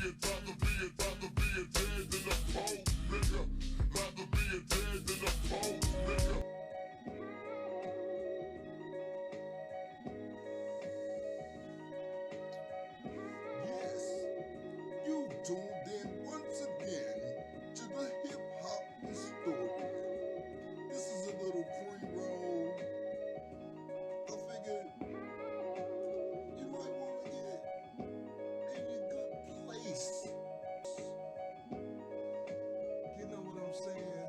You tuned in once again to the Hip Hop Historian. This is a little pre-roll. I figured you might want to get in a good place. You know what I'm saying?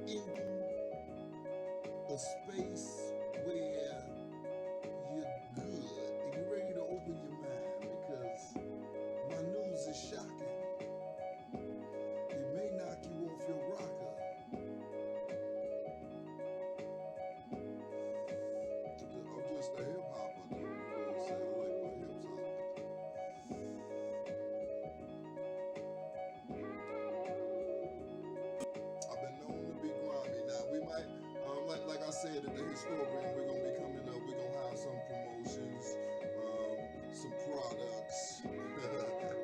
Get in a space where you're good and you're ready to open your mind because my news is shocking. It may knock you off your rocker. I'm just a hip hopper, though. You know what I'm saying? I like my hips hop. I've been known to be grimy. Now we might, like I said in the historian, we're gonna be coming up. We're gonna have some promotions, some products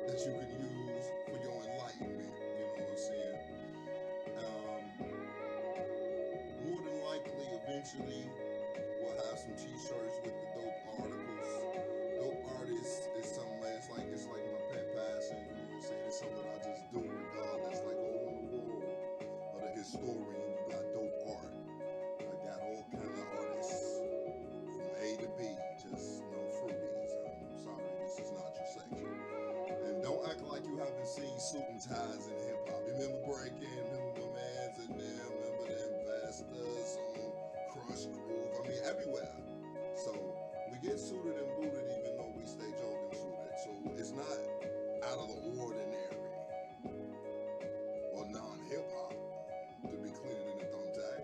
that you can use for your enlightenment. You know what I'm saying? More than likely, eventually, we'll have some T-shirts with the dope articles. Dope artists is something like it's like my pet passion. You know what I'm saying? It's something I just do regardless. Like on the wall of the historian, you got dope art. I got all kind of artists from A to B, just no fruities. I'm sorry, this is not your section. And don't act like you haven't seen suit and ties in hip hop. Remember breaking, remember my mans in there, remember the investors on Crush Groove. I mean, everywhere. So we get suited and booted even though we stay jogging suited. So it's not out of the ordinary or non-hip hop to be cleaner than a thumb tag.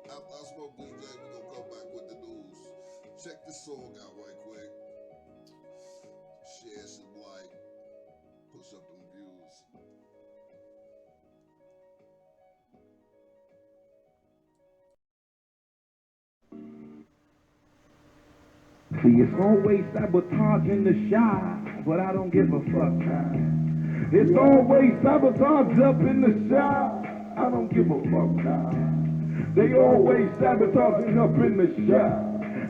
After I smoke this J, we gonna come back with the news. Check this song out right quick. Share some like, push up them views. See, it's always sabotage in the shop, but I don't give a fuck. It's always sabotage up in the shop. I don't give a fuck. They always sabotaging up in the shop.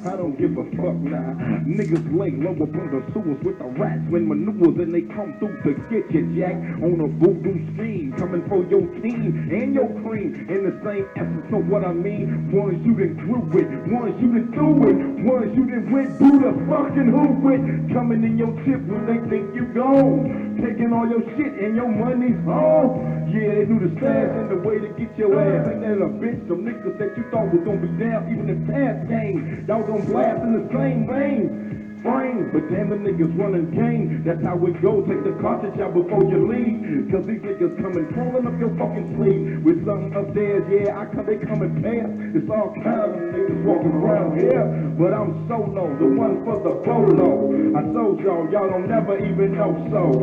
I don't give a fuck now. Niggas lay low up on the sewers with the rats when maneuvers and they come through to get you, Jack. On a voodoo scheme, coming for your team and your cream in the same essence of what I mean. Ones you done grew with, ones you done do it, ones you done went through the fucking hoop with. Coming in your tip when they think you gone, taking all your shit and your money's home. Yeah, they knew the stash and the way to get your ass. Ain't that a bitch? Some niggas that you thought was gonna be down even in past game. Y'all gonna blast in the same vein. Frame, but damn the niggas running game. That's how it go. Take the cartridge out before you leave. Cause these niggas coming crawling up your fucking sleeve with something upstairs. Yeah, they coming past. It's all kinds of niggas walking around here. But I'm solo, the one for the bolo. I told y'all don't never even know so.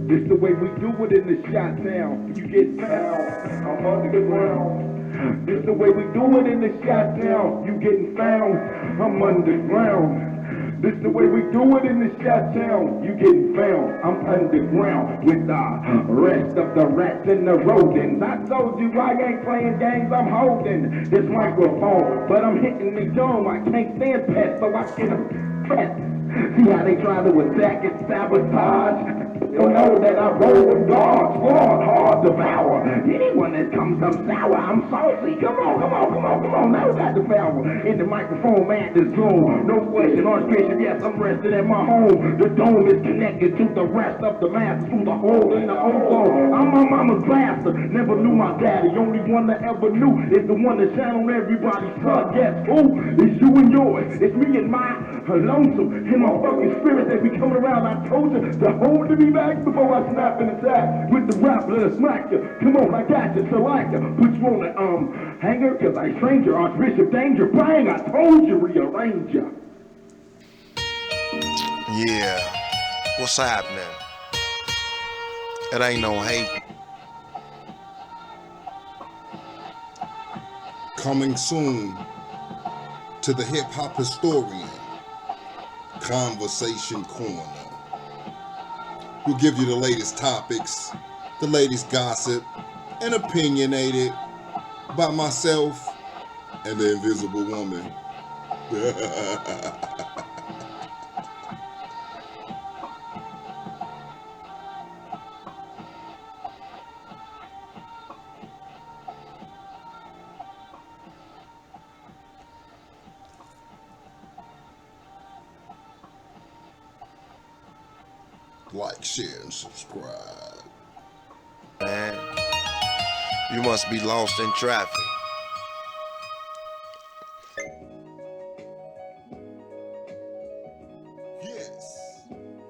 It's the way we do it in the shot town. You get found, I'm underground. It's the way we do it in the shot town. You getting found, I'm underground. This the way we do it in the shot town. You getting found, I'm underground with the rest of the rats and the rodents. I told you I ain't playing games, I'm holding this microphone, but I'm hitting the dome. I can't stand pests, so I get a pet. See how they try to attack and sabotage? You know that I roll with dogs, hard devour. Anyone that comes up sour, I'm saucy. Come on, now got the power. In the microphone, man, the zoom. No question, archbishop, yes, I'm resting at my home. The dome is connected to the rest of the mass through the hole in the ozone. I'm my mama's bastard, never knew my daddy. Only one that ever knew is the one that shine on everybody's sun. Guess who? It's you and yours. It's me and my lonesome. And my fucking spirit that be coming around. I told you to hold me back before I snap and attack with the rap, let us smack you. Come on, I got you, so I can put you on the hanger, cause I stranger, Archbishop Danger. Bang, I told you, rearrange ya. Yeah, what's happening? It ain't no hate. Coming soon to the hip hop historian, Conversation Corner. We'll give you the latest topics, the latest gossip, and opinionated by myself and the invisible woman. Like, share, and subscribe. Man, you must be lost in traffic. Yes,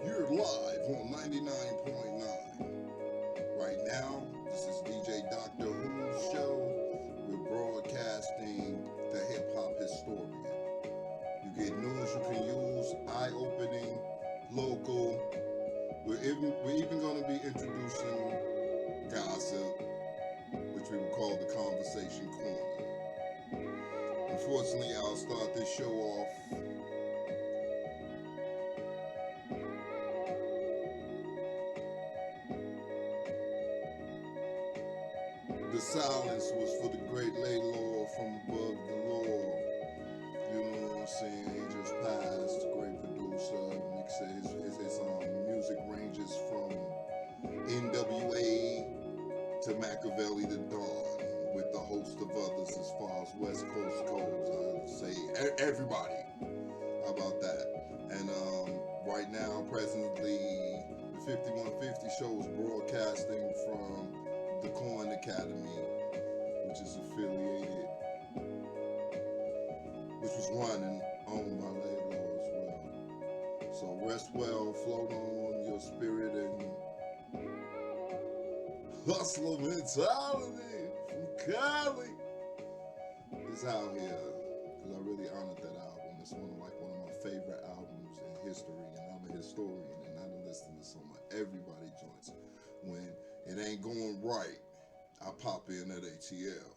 you're live on 99.9. Right now, this is DJ Dr. Who's show. We're broadcasting the hip hop historian. You get news you can use, eye-opening, local. We're even going to be introducing gossip, which we will call the Conversation Corner. Unfortunately, I'll start this show off the silence was for the great Law from above the law. You know what I'm saying? He just passed, great producer, mixes his music ranges from n.w.a. to Machiavelli to Dawn, with a host of others as far as West Coast goes. I would say everybody. How about that? And right now, presently, the 5150 show is broadcasting from the Coin Academy, which is affiliated, which was run and owned by Laidlaw as well. So rest well, float on your spirit, and hustler mentality from Cali is out here. Because I really honored that album. It's one of my favorite albums in history, and I'm a historian, and I done listened to some of everybody joints. When it ain't going right, I pop in at ATL,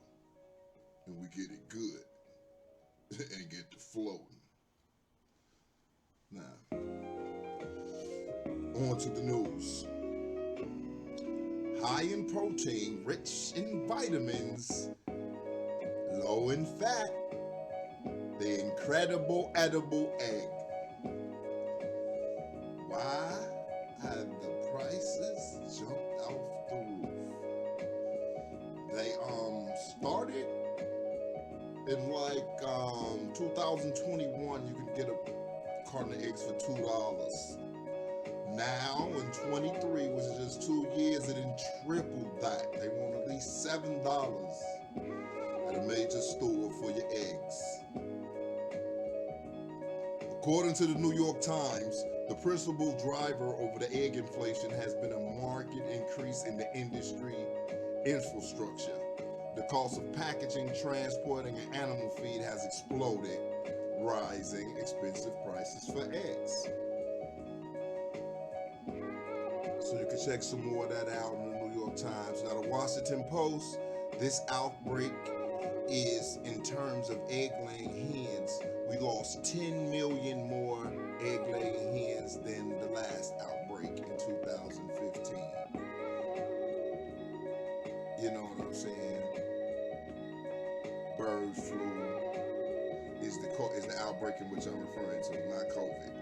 and we get it good, and get to floating. Now, on to the news. High in protein, rich in vitamins, low in fat, the incredible edible egg. Why have the prices jumped off the roof? They started in like 2021. You could get a carton of eggs for $2. Now in 23, which is just 2 years, it done tripled that. They want at least $7 at a major store for your eggs. According to the New York Times, the principal driver over the egg inflation has been a market increase in the industry infrastructure. The cost of packaging, transporting, and animal feed has exploded, rising expensive prices for eggs. So you can check some more of that out in the New York Times. Now, the Washington Post, this outbreak is, in terms of egg-laying hens, we lost 10 million more egg-laying hens than the last outbreak in 2015. You know what I'm saying? Bird flu is the outbreak in which I'm referring to, not COVID.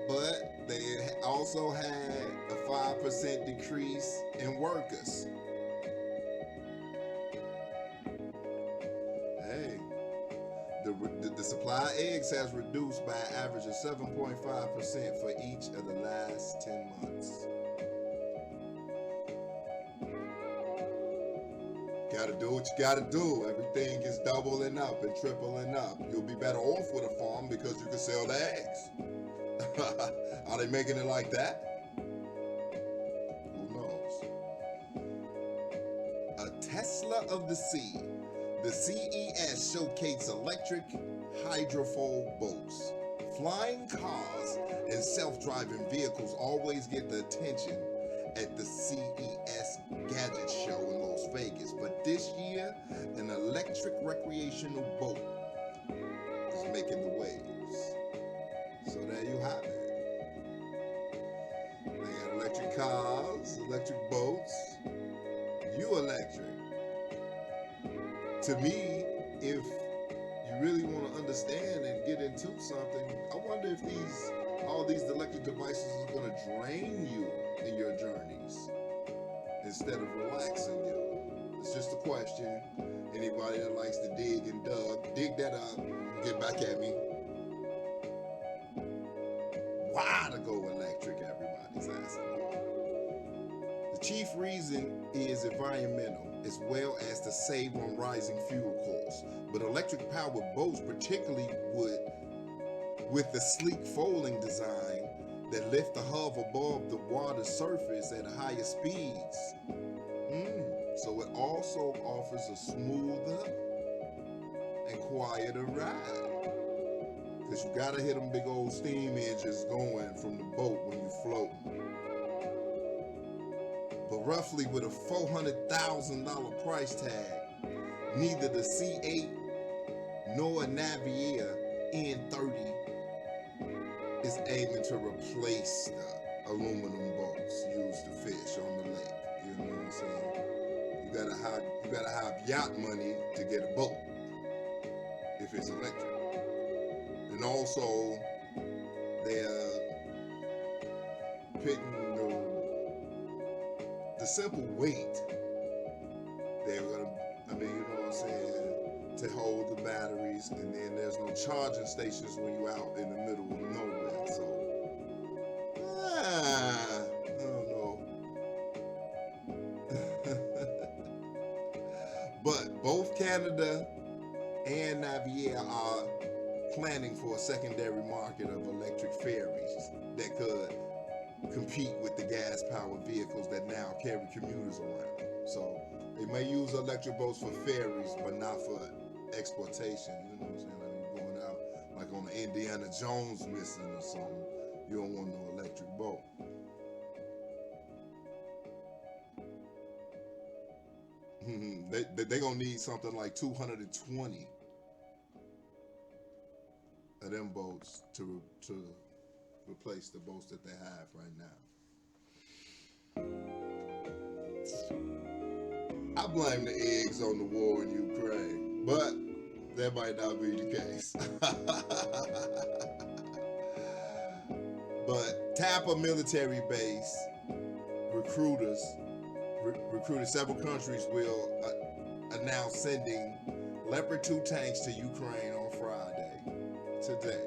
But they also had a 5% decrease in workers. Hey, the supply of eggs has reduced by an average of 7.5% for each of the last 10 months. Gotta do what you gotta do. Everything is doubling up and tripling up. You'll be better off with a farm because you can sell the eggs. Are they making it like that? Who knows? A Tesla of the Sea. The CES showcased electric hydrofoil boats. Flying cars and self-driving vehicles always get the attention at the CES Gadget Show in Las Vegas. But this year, an electric recreational boat is making the waves. So there you have it. They got electric cars, electric boats, you electric. To me, if you really want to understand and get into something, I wonder if all these electric devices are going to drain you in your journeys instead of relaxing you. It's just a question. Anybody that likes to dig that up, get back at me. Why to go electric, everybody's asking. The chief reason is environmental, as well as to save on rising fuel costs. But electric powered boats, particularly with the sleek folding design that lift the hull above the water surface at higher speeds. So it also offers a smoother and quieter ride. Because you gotta hit them big old steam engines going from the boat when you floating. But roughly with a $400,000 price tag, neither the C8 nor a n.w.a. N.w.a. is aiming to replace the aluminum boats used to fish on the lake. You know what I'm saying? You gotta have yacht money to get a boat if it's electric. And also, they're pitting the simple weight. They're gonna, you know what I'm saying, to hold the batteries, and then there's no charging stations when you're out in the middle of nowhere. So, I don't know. But both Canada and n.w.a. are planning for a secondary market of electric ferries that could compete with the gas-powered vehicles that now carry commuters around. So they may use electric boats for ferries, but not for exportation. You know what I'm saying? Like you're going out like on an Indiana Jones mission or something. You don't want no electric boat. They gonna need something like 220 of them boats to replace the boats that they have right now. I blame the eggs on the war in Ukraine, but that might not be the case. But Tampa military base recruited several countries will announce sending Leopard 2 tanks to Ukraine on Friday, today.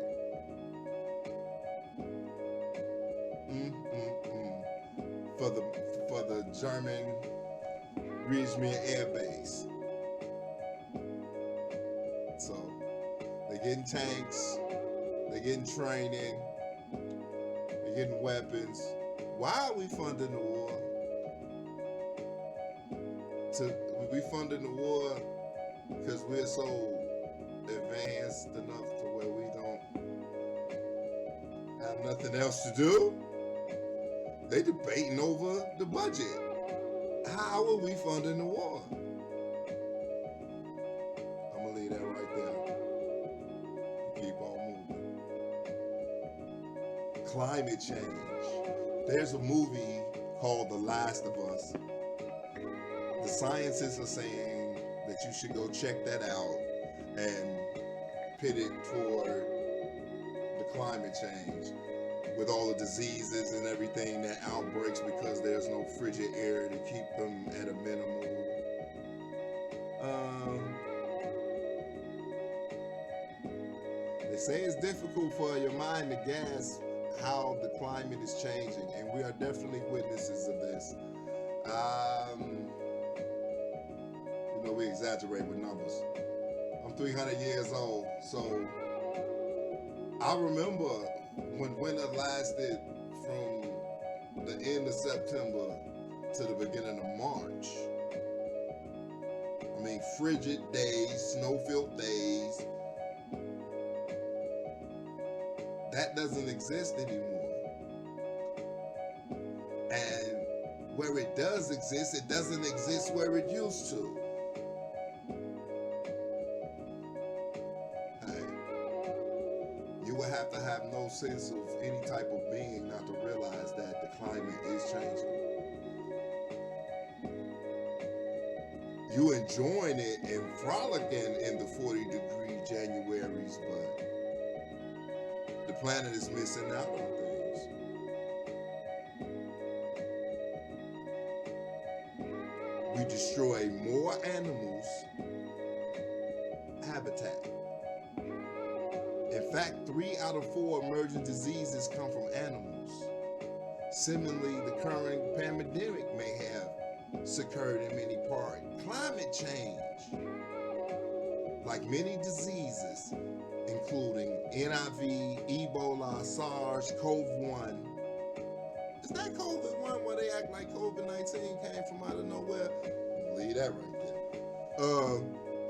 For the German Rijmir Air Base. So they're getting tanks, they're getting training, they're getting weapons. Why are we funding the war? We funding the war because we're so advanced enough to where we don't have nothing else to do? They debating over the budget. How are we funding the war? I'm gonna leave that right there. Keep on moving. Climate change. There's a movie called The Last of Us. The scientists are saying that you should go check that out and pit it toward the climate change with all the diseases and everything that outbreaks because there's no frigid air to keep them at a minimal. They say it's difficult for your mind to grasp how the climate is changing, and we are definitely witnesses of this. We exaggerate with numbers. I'm 300 years old, so I remember when winter lasted from the end of September to the beginning of March. Frigid days, snow-filled days. That doesn't exist anymore. And where it does exist, it doesn't exist where it used to. Hey, you would have to have no sense of any type of being not to realize that the climate is changing. You enjoying it and frolicking in the 40-degree Januaries, but the planet is missing out on things. We destroy more animals' habitat. In fact, 3 out of 4 emerging diseases come from animals. Similarly, the current pandemic may have occurred in many parts. Climate change, like many diseases, including NIV, Ebola, SARS, CoV-1. Is that COVID-1 where they act like COVID-19 came from out of nowhere? Leave that right there.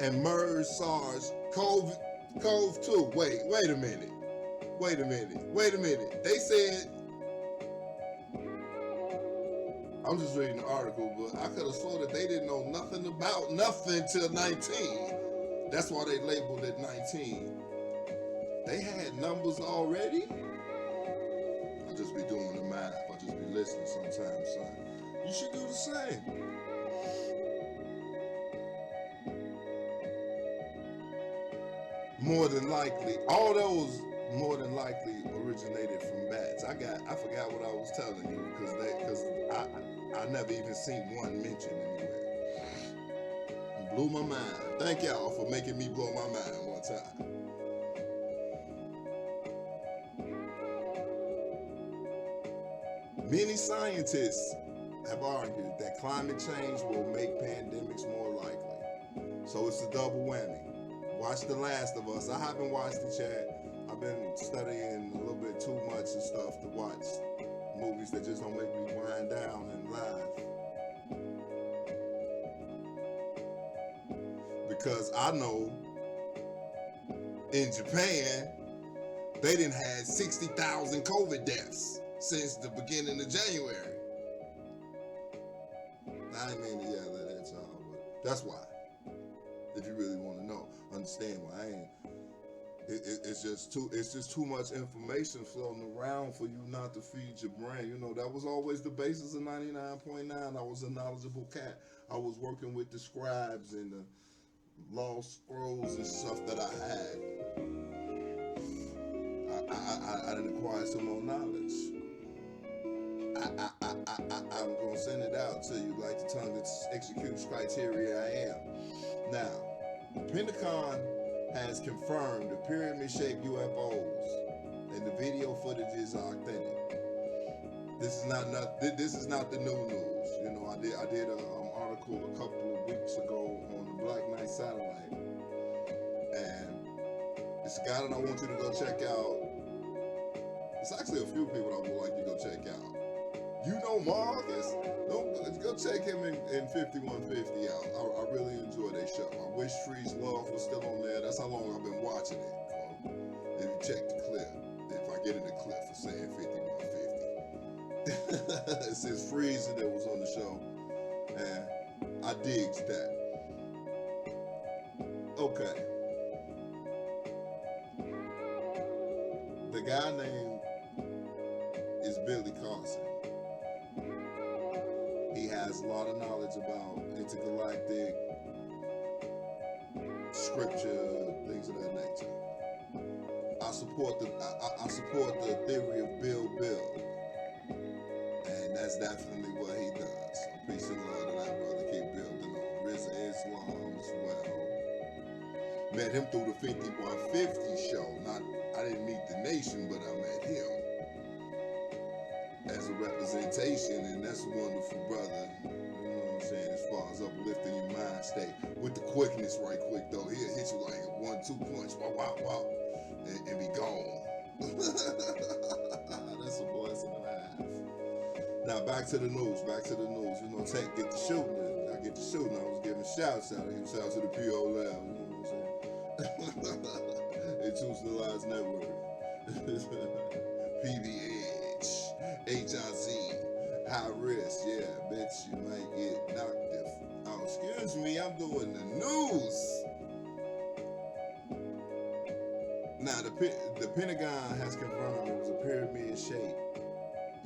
And MERS, SARS, CoV-2. Wait a minute. They said, I'm just reading the article, but I could have sworn that they didn't know nothing about nothing till 19. That's why they labeled it 19. They had numbers already? I'll just be doing the math. I'll just be listening sometimes, son. You should do the same. More than likely, all those more than likely originated from bats. I forgot what I was telling you because I never even seen one mentioned anywhere. It blew my mind. Thank y'all for making me blow my mind one time. Many scientists have argued that climate change will make pandemics more likely. So it's a double whammy. Watch The Last of Us. I haven't watched it yet. I've been studying a little bit too much and stuff to watch movies that just don't make me wind down and laugh. Because I know in Japan, they done had 60,000 COVID deaths since the beginning of January. I ain't mean to yell at that, y'all, but that's why. If you really want to know, understand why I ain't. It's just too much information floating around for you not to feed your brain. You know, that was always the basis of 99.9. I was a knowledgeable cat. I was working with the scribes and the lost scrolls and stuff that I had. I didn't acquire some more knowledge. I'm gonna send it out to you like the tongue that executes criteria I am. Now, the Pentagon has confirmed the pyramid-shaped UFOs, and the video footages are authentic. This is not the new news. You know, I did an article a couple of weeks ago on the Black Knight satellite, and it's a guy that I want you to go check out. It's actually a few people I would like you to go check out. You know Marcus? Go check him in 5150 out. I really enjoy that show. I wish Freeze Love was still on there. That's how long I've been watching it. If you check the clip, if I get in the clip for saying 5150. It says Freeze that was on the show. And I digs that. Okay. The guy named is Billy Carson. He has a lot of knowledge about intergalactic scripture, things of that nature. I support the theory of Bill, and that's definitely what he does. Peace and love to that brother. Keep building on Rizza Islam as well. Met him through the 5150 show. I didn't meet the nation, but I met him as a representation, and that's a wonderful brother. You know what I'm saying? As far as uplifting your mind state with the quickness, right quick though. He'll hit you like a 1-2 punch, wow, and be gone. That's a blessing and a half. Now back to the news. You know, Tech get the shooting. I get the shooting. I was giving shouts out. Give shouts to the PO Lab. You know what I'm saying? Institutionalized Network. PBH. HIZ. High risk, yeah, bitch, you might get knocked if. Oh, excuse me, I'm doing the news. Now, the Pentagon has confirmed it was a pyramid-shaped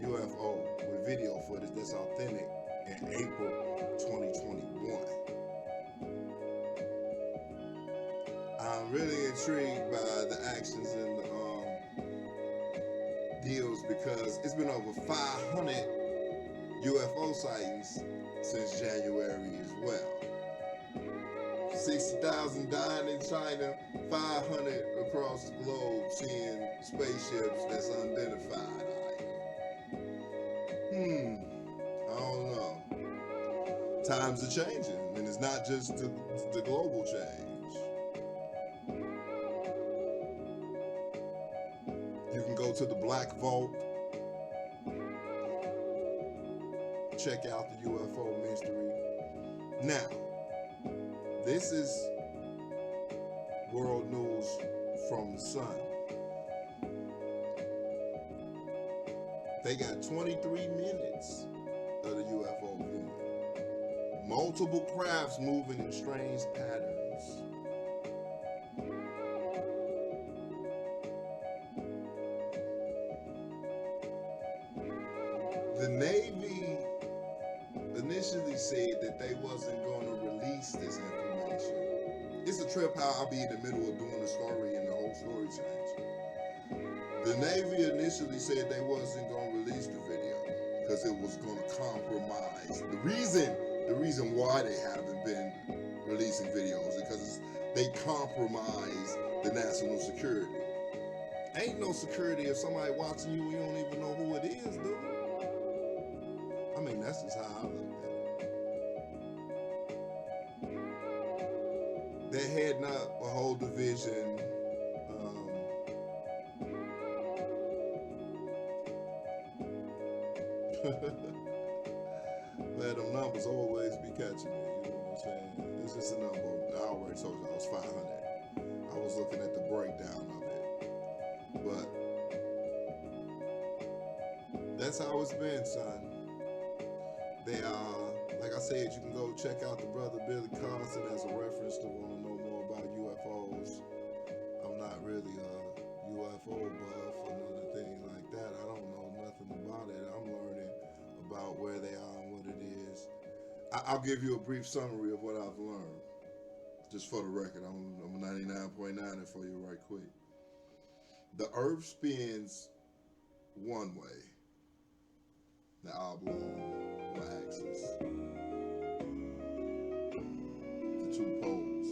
UFO with video footage that's authentic in April 2021. I'm really intrigued by the actions and the deals because it's been over 500 UFO sightings since January as well. 60,000 dying in China, 500 across the globe seeing spaceships that's unidentified. I don't know. Times are changing, and it's not just the global change. You can go to the Black Vault, check out the UFO mystery. Now, this is world news from the Sun. They got 23 minutes of the UFO viewing. Multiple crafts moving in strange patterns. The Navy initially said that they wasn't going to release this information. It's a trip how I'll be in the middle of doing the story and the whole story changed. The Navy initially said they wasn't going to release the video because it was going to compromise. The reason why they haven't been releasing videos is because they compromise the national security. Ain't no security if somebody watching you and you don't even know who it is, dude. I mean, that's just how I look at it. They're heading up a whole division. Man, them numbers always be catching me, you know what I'm saying? It's just a number. I already told you I was 500. I was looking at the breakdown of it. But that's how it's been, son. They like I said, you can go check out the brother Billy Carlson as a reference to want to know more about UFOs. I'm not really a UFO buff or none of things like that. I don't know nothing about it. I'm learning about where they are and what it is. I'll give you a brief summary of what I've learned. Just for the record, I'm 99.9 for you right quick. The Earth spins one way, the oblong axis, the two poles.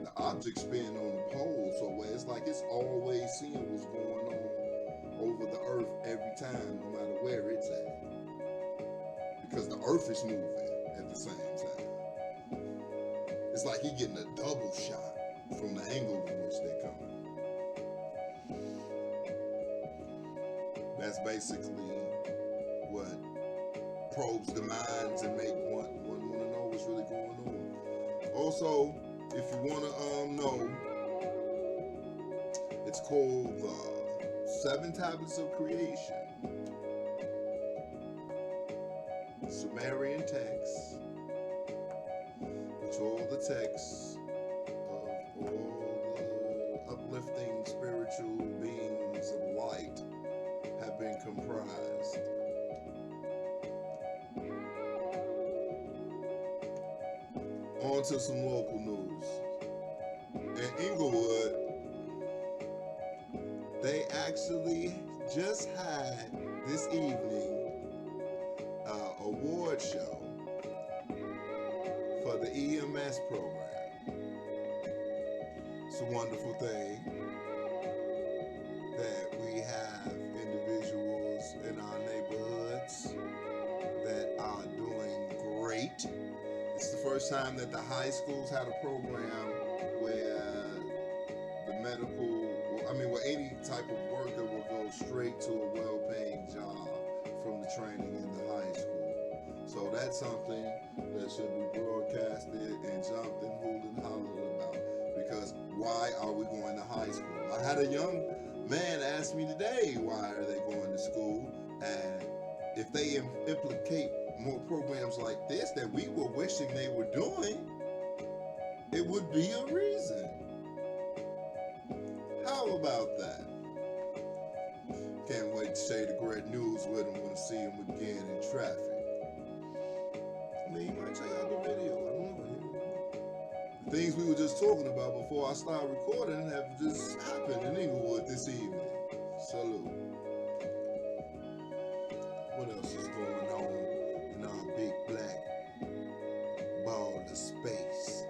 The objects spin on the pole, so where it's like it's always seeing what's going on over the Earth every time, no matter where it's at. Because the Earth is moving at the same time. It's like he getting a double shot from the angle in which they're coming. That's basically what probes the minds and make one want to know what's really going on. Also, if you want to know, it's called the 7 Tablets of Creation. Sumerian texts, which all the texts of all the uplifting spiritual beings of light have been comprised. On to some local news. In Inglewood, they actually just had this evening award show for the EMS program. It's a wonderful thing that we have individuals in our neighborhoods that are doing great. It's the first time that the high schools had a program where the where any type of worker will go straight to a well-paying job from the training in the high school. So that's something that should be broadcasted and jumped and hooted and hollered about. Because why are we going to high school? I had a young man ask me today, why are they going to school? And if they implicate more programs like this that we were wishing they were doing, it would be a reason. How about that? Can't wait to share the great news with him when I see him again in traffic. I mean, you might check out the video. I don't know. The things we were just talking about before I started recording have just happened in Inglewood this evening. Salute. What else is going on in our big black ball of space?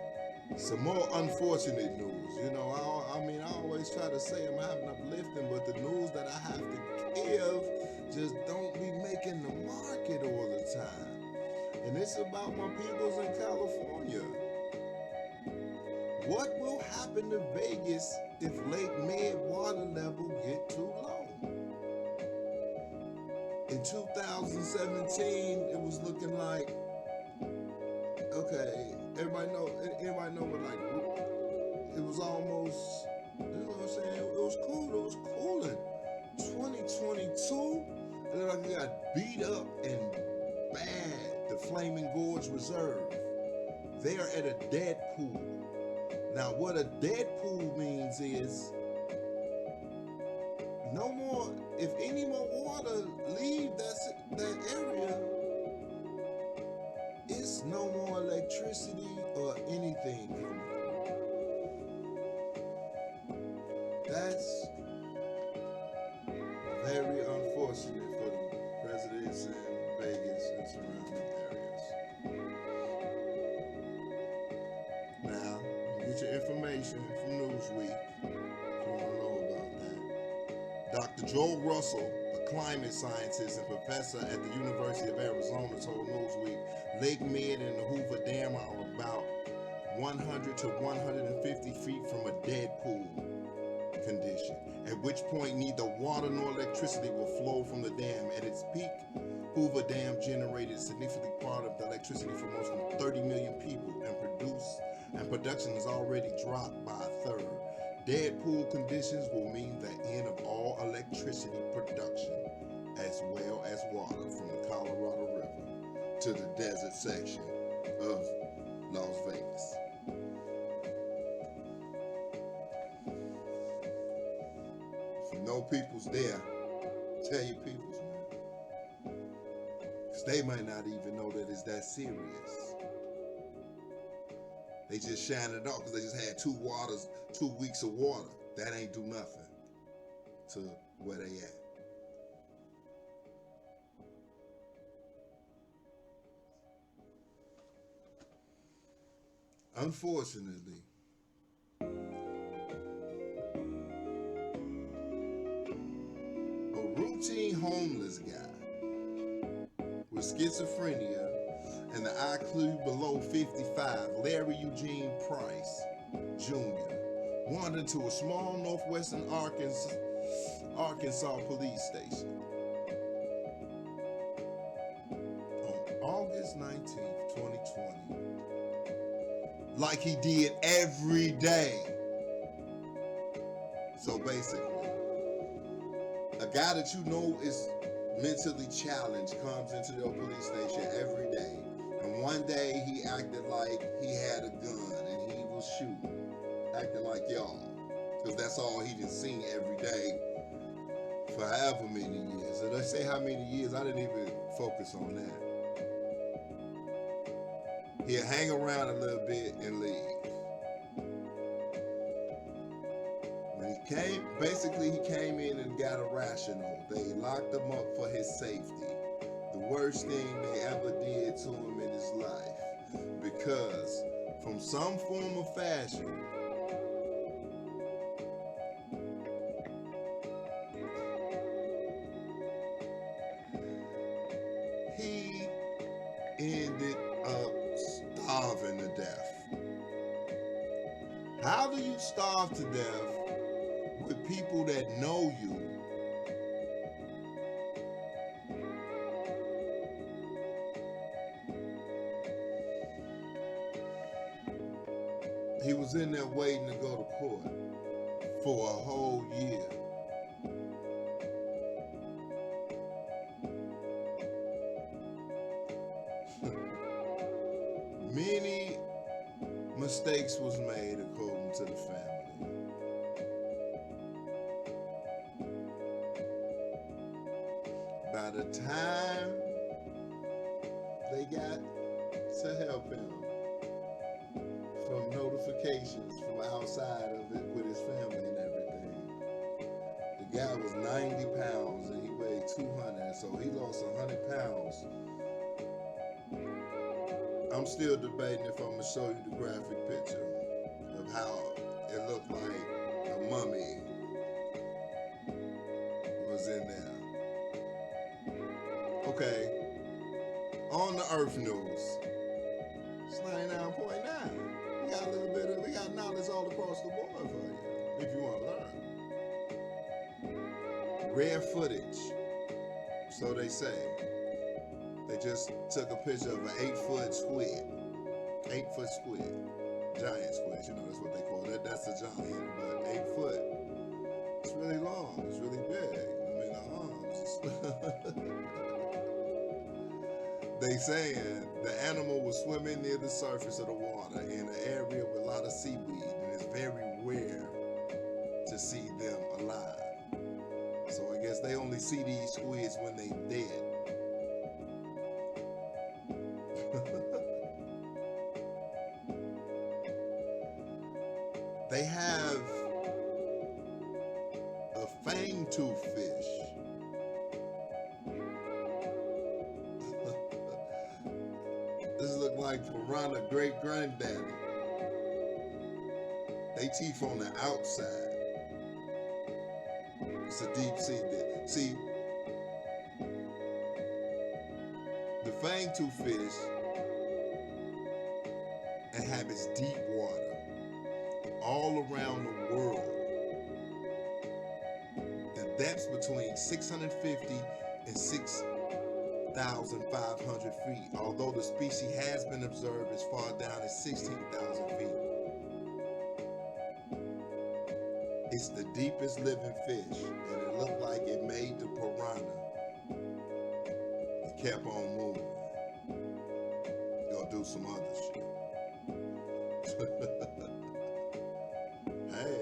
Some more unfortunate news. You know, I always try to say I'm having uplifting, but the news that I have to give just don't be making the market all the time. And it's about my peoples in California. What will happen to Vegas if Lake Mead water level get too low? In 2017, it was looking like, okay, everybody know what, like, it was almost, you know what I'm saying? It was cool. It was cooling. 2022, and then I got beat up and bad. The Flaming Gorge Reserve. They are at a dead pool. Now, what a dead pool means is no more. If any more water leave that area, it's no more electricity or anything coming through. That's very unfortunate for the residents in Vegas and surrounding areas. Now, you get your information from Newsweek if you want to know about that. Dr. Joel Russell, a climate scientist and professor at the University of Arizona, told Newsweek Lake Mead and the Hoover Dam are about 100 to 150 feet from a dead pool condition, at which point neither water nor electricity will flow from the dam. At its peak, Hoover Dam generated a significant part of the electricity for more than 30 million people, and production has already dropped by a third. Dead pool conditions will mean the end of all electricity production, as well as water from the Colorado River to the desert section of Las Vegas. If you know people's there, tell your peoples, man. Because they might not even know that it's that serious. They just shine it off because they just had 2 weeks of water. That ain't do nothing to where they at. Unfortunately, a routine homeless guy with schizophrenia and the IQ below 55, Larry Eugene Price Jr., wandered into a small northwestern Arkansas police station on August 19th, 2020, like he did every day. So basically, a guy that you know is mentally challenged comes into your police station every day. And one day he acted like he had a gun and he was shooting, acting like y'all. Because that's all he done seen every day for however many years. And let's say how many years, I didn't even focus on that. He'll hang around a little bit and leave. When he came in and got irrational. They locked him up for his safety. The worst thing they ever did to him in his life. Because from some form of fashion, he ended up starving to death. How do you starve to death with people that know you? He was in there waiting to go to court for a whole year. Many mistakes was made according to the family. By the time they got to help him, from notifications from outside of it with his family and everything, the guy was 90 pounds and he weighed 200, so he lost 100 pounds. I'm still debating if I'm gonna show you the graphic picture of how it looked like a mummy was in there. Okay, on the Earth News, it's 99.9. We got a little bit of, we got knowledge all across the board for you, if you want to learn. Rare footage, so they say. They just took a picture of an 8-foot squid. 8-foot squid. Giant squid, you know, that's what they call it. That's a giant, but 8 foot. It's really long, it's really big. I mean, the arms. They saying the animal was swimming near the surface of the water in an area with a lot of seaweed, and it's very rare to see them alive. So I guess they only see these squids when they dead. They have a fang-tooth fish. This look like piranha great granddaddy. They teeth on the outside. It's a deep sea dish. See, the fang-tooth fish inhabits deep water all around the world. The depths between 650 and 6,500 feet, although the species has been observed as far down as 16,000 feet. It's the deepest living fish, and it looked like it made the piranha. It kept on moving. Gonna do some other shit. Hey,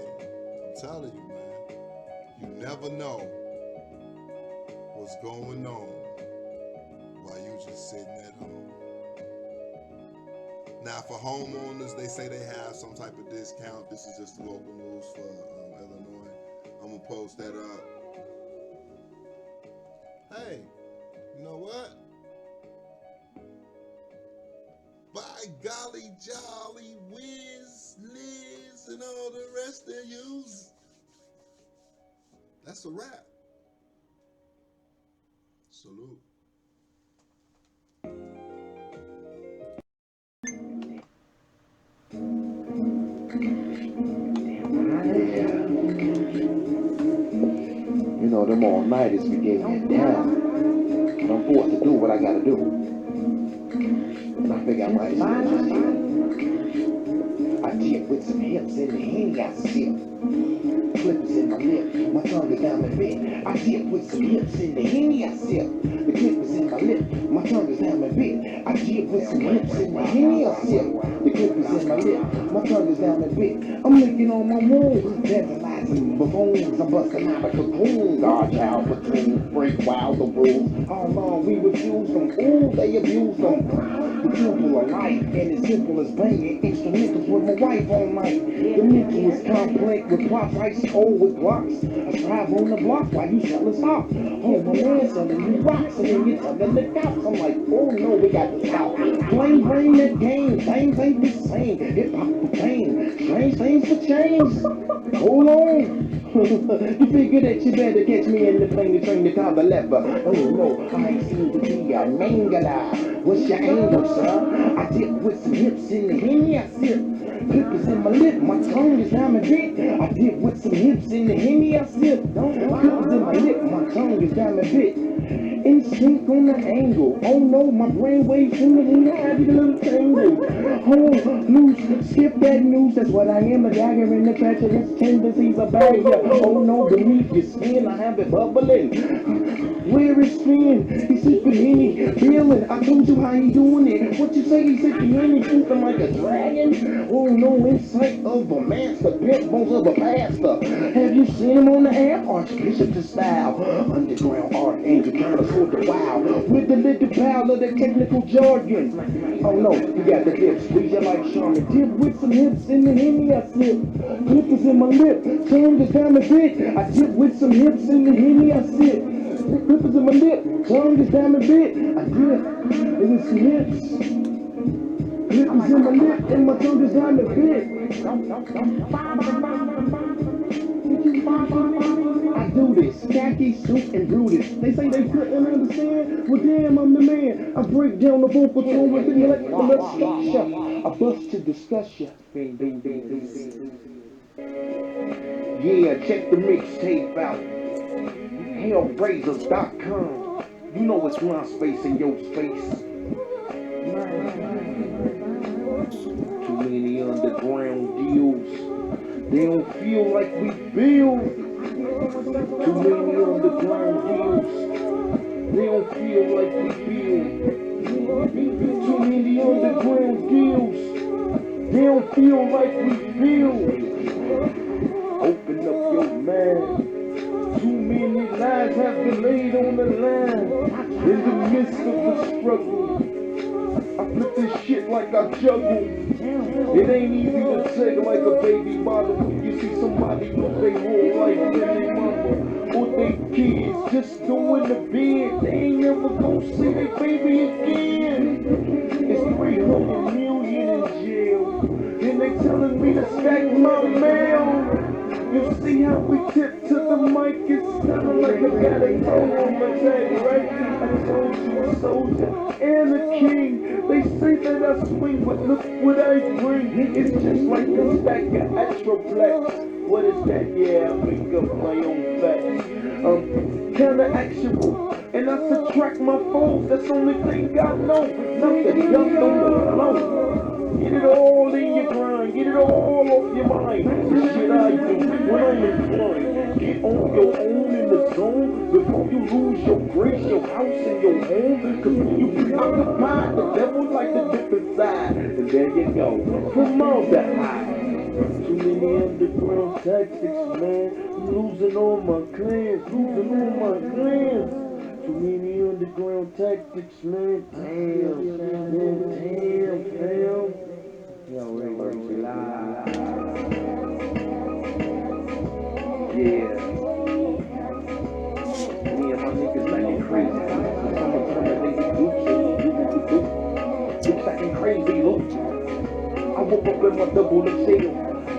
I'm telling you, man, you never know what's going on while you just sitting at home. Now, for homeowners, they say they have some type of discount. This is just the local news for Illinois. I'm gonna post that up. Hey, you know what? By golly jolly whiz, Liz, and all the rest of yous. That's a wrap. Salute. You know, them all-nighters be getting me down. But I'm forced to do what I gotta do. And I figure I might as well just do it. I dip with some hips in the Henny I sip. Clippers in my lip, my tongue is down the bit. I dip with some hips in the Henny I sip. The clippers in my lip, my tongue is down the bit. I dip with some hips in the Henny I sip. The clippers in my lip, my tongue is down the bit. I'm licking on my wounds, tantalizing buffoons. I'm busting out a cocoon, guard child platoon, break wild the rules. How long we refuse them, ooh, they abuse them. The simple of life, and as simple as banging instrumentals with my wife all night. The mental is complex with plots, ice cold with blocks. I strive on the block while you selling stock. Oh, my man selling you rocks, and then you telling the cops. I'm like, oh no, we got to stop. Blame that game, things ain't the same. Hip hop for pain, strange things for change. Hold on. You figure that you better catch me in the plane to train the car the lever. Oh no, I ain't seen to be a mangala. What's your angle, sir? I dip with some hips in the Henny I sip. Clippers in my lip, my tongue is down my bit. I dip with some hips in the Henny I sip. Clippers in my lip, my tongue is down my bit. In sync on the angle. Oh no, my brain waves in the I get a little tangled. Oh, loose, skip that news. That's what I am, a dagger in the treacherous tendencies of barrier. Oh no, beneath your skin, I have it bubbling. Where is Finn? He's sipping Henny, feeling. I told you how he doing it. What you say? He's sipping Henny, sleeping like a dragon. Oh no, insight of a master, pimp bones of a pastor. Have you seen him on the air? Archbishop to style, underground archangel trying to sort the wow with the little pal of the technical jargon. Oh no, you got the hips, squeeze you like Charmin. Dip with some hips in the Henny I sip. Clippers in my lip, tongue is down a bit. I dip with some hips in the Henny I sip. Clippers in my lip, tongue is down a bit. I dip, and it's some hips. Clippers in my lip, and my tongue is down a bit. I do this, khaki, suit, and Brutus. They say they couldn't understand. Well, damn, I'm the man. I break down the vocal tone with the electrical structure. I bust to discuss ya. Yeah, check the mixtape out. Hellraisers.com. You know it's my space in your space. Too many underground deals. They don't feel like we build. Too many underground deals. They don't feel like we build. Too many underground deals. They don't feel like we build. Open up your mind. Too many lives have been laid on the line. In the midst of the struggle, I flip this shit like I juggle. It ain't easy to take like a baby bottle when you see somebody with their whole life in their mama or they kids just going to bed. They ain't never gonna see their baby again. It's 300 million in jail, and they telling me to stack my mail. You see how we tip to the mic, it's sounding like I got a toe on my tag, right? I told you a soldier and a king. They say that I swing, but look what I bring. It's just like a stack of Astroplex. What is that? Yeah, I make up my own facts. Kinda actual, and I subtract my foes. That's the only thing I know. Nothing else on the flow. Get it all in your grind, get it all off your mind. The shit I do when I'm inclined. Get on your own in the zone before you lose your grace, your house, and your home. Cause when you preoccupied, the devil like to dip inside. And there you go, formaldehyde. Too many underground tactics, man. I'm losing all my clans, losing all my clans. Too many underground tactics, man. Damn, fam. Yo, Ray, live. Yeah. Me and my niggas acting crazy. Summertime, they be Dukes acting crazy, look. I woke up in my double XL,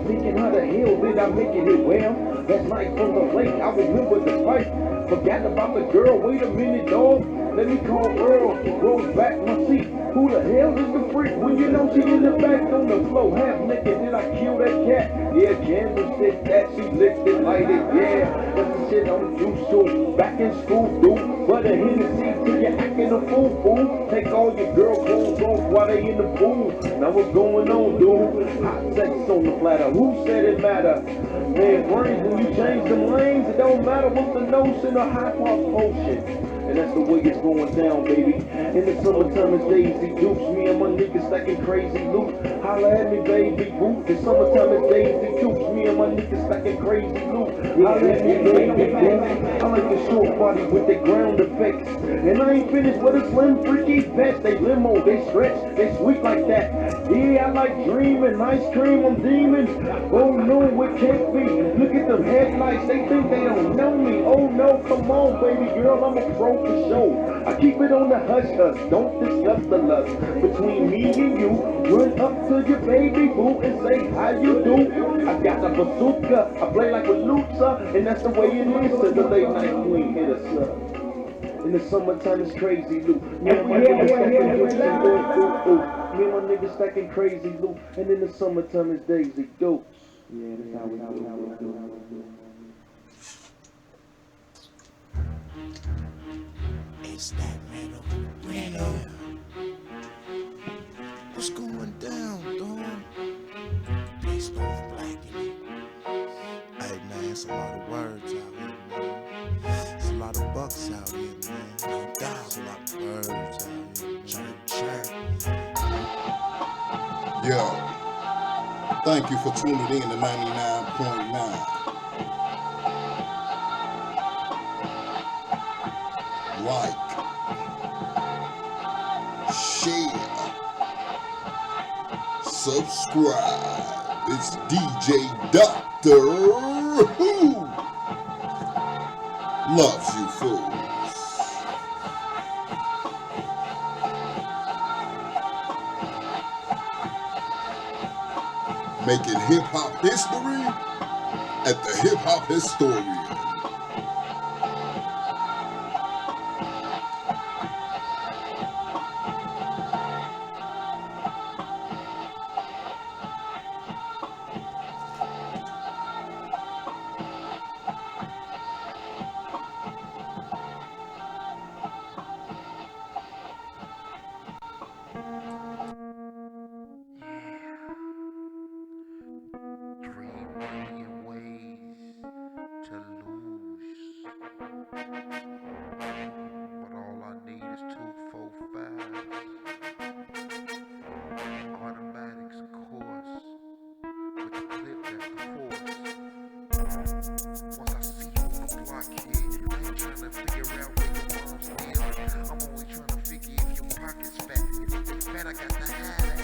thinking how the hell did I make it here? Well, last night from the lake, I remember the fight. Forgot about the girl, wait a minute, dog. Let me call Earl, roll back my seat. Who the hell is the freak when you know she in the back on the floor, half naked? Did I kill that cat? Yeah, Cameron said that she licked it, light it, yeah. That's the shit I'm used to. Back in school, dude. But a Hennessy till you're acting a fool. Take all your girl clothes off while they in the pool. Now what's going on, dude? Hot sex on the platter. Who said it matter? Man, brains, when you change them lanes, it don't matter what's the notion of high pop potion. And that's the way it's going down, baby. In the summertime, it's Daisy Dukes. Me and my niggas stacking crazy loot. Holla at me, baby, boo. The summertime, it's Daisy Dukes. Me and my niggas stacking crazy loot. Holla at me, baby, boo. I like the short body with the ground effects. And I ain't finished with a slim, freaky pets. They limo, they stretch, they sweet like that. Yeah, I like dreaming, ice cream, I'm demon. Oh no, it can't be. Look at them headlights, they think they don't know me. Oh no, come on, baby girl, I'm a pro for show. I keep it on the hush hush, don't discuss the lust between me and you. Run up to your baby boo and say how you do. I got a bazooka, I play like a Luther, and that's the way it is. To the late night queen hit us up. In the summertime it's crazy loot. Me and my niggas stacking dukes and Me and my niggas stacking crazy loot. And in the summertime it's Daisy Dukes. Yeah, that's how we do. It's that metal. Yeah. What's going down, dog? Place going black in it. Hey man, it's a lot of words out here, man. It's a lot of bucks out here, man. No doubt. It's a lot of birds out here, Chirp, chirp. Yeah. Thank you for tuning in to 99.9. Like, share, subscribe. It's DJ Doctor Who loves you fools. Making hip hop history at the Hip Hop Historian. But all I need is 2, 4, 5 automatics, of course, with the clip that's the force. Once I see you on the blockhead, I ain't trying to figure out where your mom's is. I'm only trying to figure if your pocket's fat. And if they fat, I got to hide that.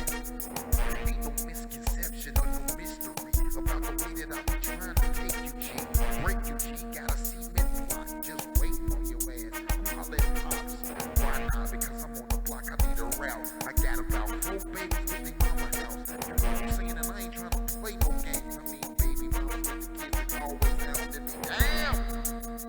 Ain't no misconception or no mystery about the way that I be trying to take you, G. Break you, G. Got a cement block just waiting on your ass. I'll let pops. Why not? Because I'm on the block. I need a route. I got about 4 babies with their mama house. You know what I'm saying? And I ain't trying to play no games. I mean, baby mama with the kids that always hounding me. Damn!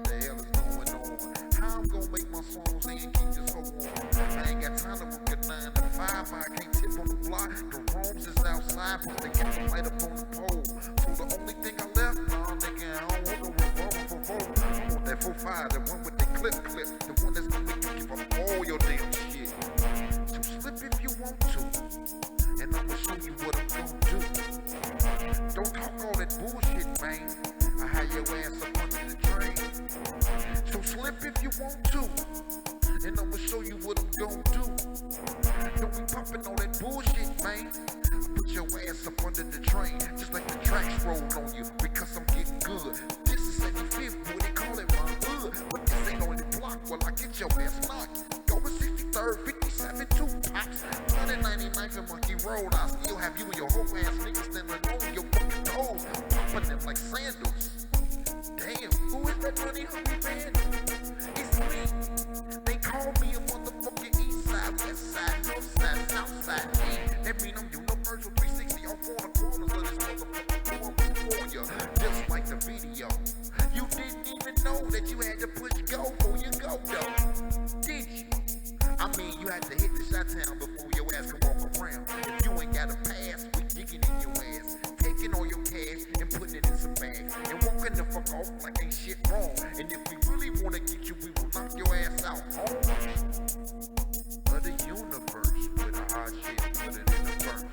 The hell is going on? How I'm gonna make my songs and keep this whole on? I ain't got time to work a 9 to 5. I can't tip on the block. The rooms is outside, but they got the light up on the pole. So the only thing I left, nah, nigga, I don't want no revolver for vote. I want that 4-5, the one with the clip, the one that's gonna make you give up all your damn shit. So slip if you want to, and I'ma show you what I'm gonna do. Don't talk all that bullshit, man. I hide your ass up under the train. So slip if you want to, and I'ma show you what I'm gonna do. Don't be popping all that bullshit, man. Put your ass up under the train, just like the tracks roll on you, because I'm getting good. This is 75th, boy, they call it my hood. But this ain't on the block, well, I get your ass knocked. Go to 63rd, 57, 2 pops. 199th and Monkey Road, I still have you and your whole ass niggas standing on your fucking toes, popping them like sandals. Damn, who is that money hungry man? It's me. They call me a motherfucking eastside, westside, northside, southside. That mean I'm universal 360 on 4 corners of this motherfucking form before you. Just like the video. You didn't even know that you had to push go before you go, though. Did you? I mean, you had to hit the shot town before your ass can walk around. If you ain't got a pass, we digging in your ass. Taking all your cash and putting it in some bags. And walking the fuck off like ain't shit wrong. And if we really wanna get you, we will knock your ass out. Of the universe with a hot shit, put it in the verse.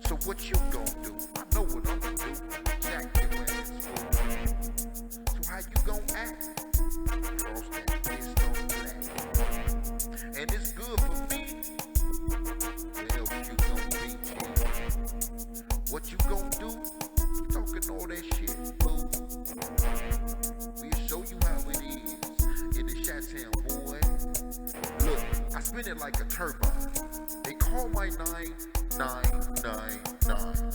So what you gon' do? I know what I'm gon' do. Jack your ass, fool. So how you gon' act? Cross that bitch on black. And it's good for me. The hell you gon' be, G? What you gon' do? Talking all that shit, boo. We'll show you how it is in the Chi-Town, boy. Look, I spin it like a turbine. They call my 9999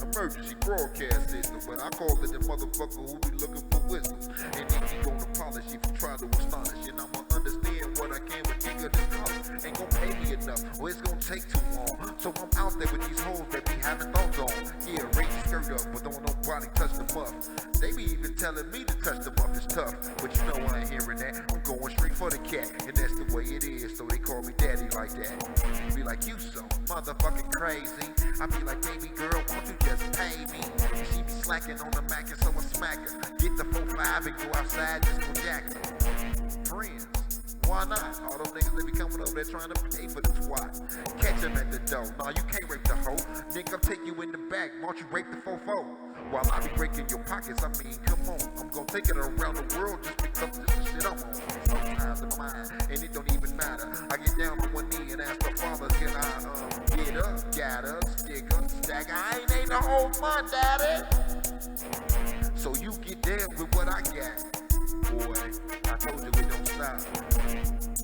emergency broadcast system, but I call it the motherfucker who be looking for wisdom. And then he gonna polish if you try to astonish. And I'ma understand what I can, but nigga, this college ain't gonna pay me enough, or it's gonna take too long. So I'm out there with these hoes that be having thoughts on. Yeah, raise your skirt up, but don't nobody touch the muff. They be even telling me to touch the muff is tough, but you know I ain't hearing that. I'm going straight for the cat, and that's the way it is. So they call me daddy like that. Be like, you so motherfucking crazy. I be like, baby girl, won't you just pay me? And she be slacking on the Mac, and so I smack her. Get the 4-5 and go outside, just go jack her. Friends, Why not? All them niggas, they be coming up there trying to pay for the twat. Catch them at the door. Nah, you can't rape the hoe. Nigga, I'll take you in the back. Why don't you rape the fofo? While I be breaking your pockets, I mean, come on. I'm gonna take it around the world just because this is shit I'm on. Sometimes in my mind, and it don't even matter. I get down on one knee and ask the father, can I get up, gather, stick up, stack? I ain't the whole month, daddy. So you get down with what I got. Boy, I told you it don't stop.